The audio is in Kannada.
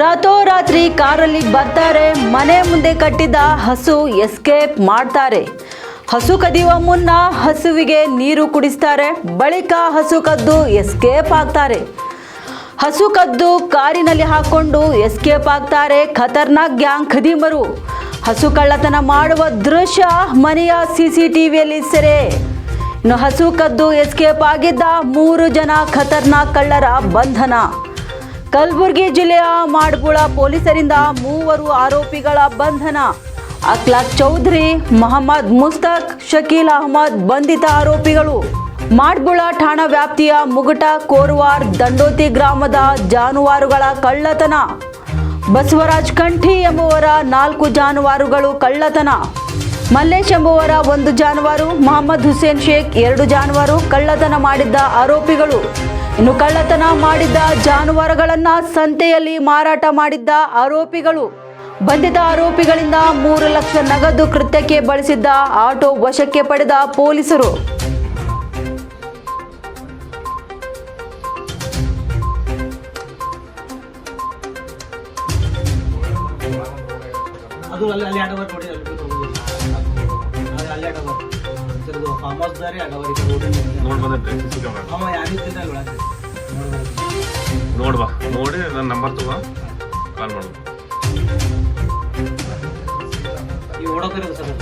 ರಾತ್ರೋರಾತ್ರಿ ಕಾರಲ್ಲಿ ಬರ್ತಾರೆ, ಮನೆ ಮುಂದೆ ಕಟ್ಟಿದ್ದ ಹಸು ಎಸ್ಕೇಪ್ ಮಾಡ್ತಾರೆ. ಹಸು ಕದಿಯುವ ಮುನ್ನ ಹಸುವಿಗೆ ನೀರು ಕುಡಿಸ್ತಾರೆ, ಬಳಿಕ ಹಸು ಕದ್ದು ಎಸ್ಕೇಪ್ ಆಗ್ತಾರೆ. ಹಸು ಕದ್ದು ಕಾರಿನಲ್ಲಿ ಹಾಕೊಂಡು ಎಸ್ಕೇಪ್ ಆಗ್ತಾರೆ ಖತರ್ನಾಕ್ ಗ್ಯಾಂಗ್ ಖದೀಮರು. ಹಸು ಕಳ್ಳತನ ಮಾಡುವ ದೃಶ್ಯ ಮನೆಯ ಸಿಸಿಟಿವಿಯಲ್ಲಿ ಸೆರೆ. ಇನ್ನು ಹಸು ಕದ್ದು ಎಸ್ಕೇಪ್ ಆಗಿದ್ದ 3 ಜನ ಖತರ್ನಾಕ್ ಕಳ್ಳರ ಬಂಧನ. ಕಲಬುರಗಿ ಜಿಲ್ಲೆಯ ಮಾಡಬುಳ ಪೊಲೀಸರಿಂದ 3 ಆರೋಪಿಗಳ ಬಂಧನ. ಅಖ್ಲಾಕ್ ಚೌಧರಿ, ಮೊಹಮ್ಮದ್ ಮುಸ್ತಕ್, ಶಕೀಲ್ ಅಹಮದ್ ಬಂಧಿತ ಆರೋಪಿಗಳು. ಮಾಡಬುಳ ಠಾಣಾ ವ್ಯಾಪ್ತಿಯ ಮುಗಟ, ಕೋರ್ವಾರ್, ದಂಡೋತಿ ಗ್ರಾಮದ ಜಾನುವಾರುಗಳ ಕಳ್ಳತನ. ಬಸವರಾಜ್ ಕಂಠಿ ಎಂಬುವರ 4 ಜಾನುವಾರುಗಳು ಕಳ್ಳತನ. ಮಲ್ಲೇಶ್ ಎಂಬುವರ 1 ಜಾನುವಾರು, ಮೊಹಮ್ಮದ್ ಹುಸೇನ್ ಶೇಖ್ 2 ಜಾನುವಾರು ಕಳ್ಳತನ ಮಾಡಿದ್ದ ಆರೋಪಿಗಳು. ಇನ್ನು ಕಳ್ಳತನ ಮಾಡಿದ್ದ ಜಾನುವಾರುಗಳನ್ನು ಸಂತೆಯಲ್ಲಿ ಮಾರಾಟ ಮಾಡಿದ್ದ ಆರೋಪಿಗಳು. ಬಂಧಿತ ಆರೋಪಿಗಳಿಂದ 3 ಲಕ್ಷ ನಗದು ಕೃತ್ಯಕ್ಕೆ ಬಳಸಿದ್ದ ಆಟೋ ವಶಕ್ಕೆ ಪಡೆದ ಪೊಲೀಸರು. ನೋಡ್ಬಾ, ನೋಡಿ ನನ್ನ ನಂಬರ್ ತಗೋ, ಕಾಲ್ ಮಾಡು. ಈ ಓಡೋದಿರೋದು ಸರ್.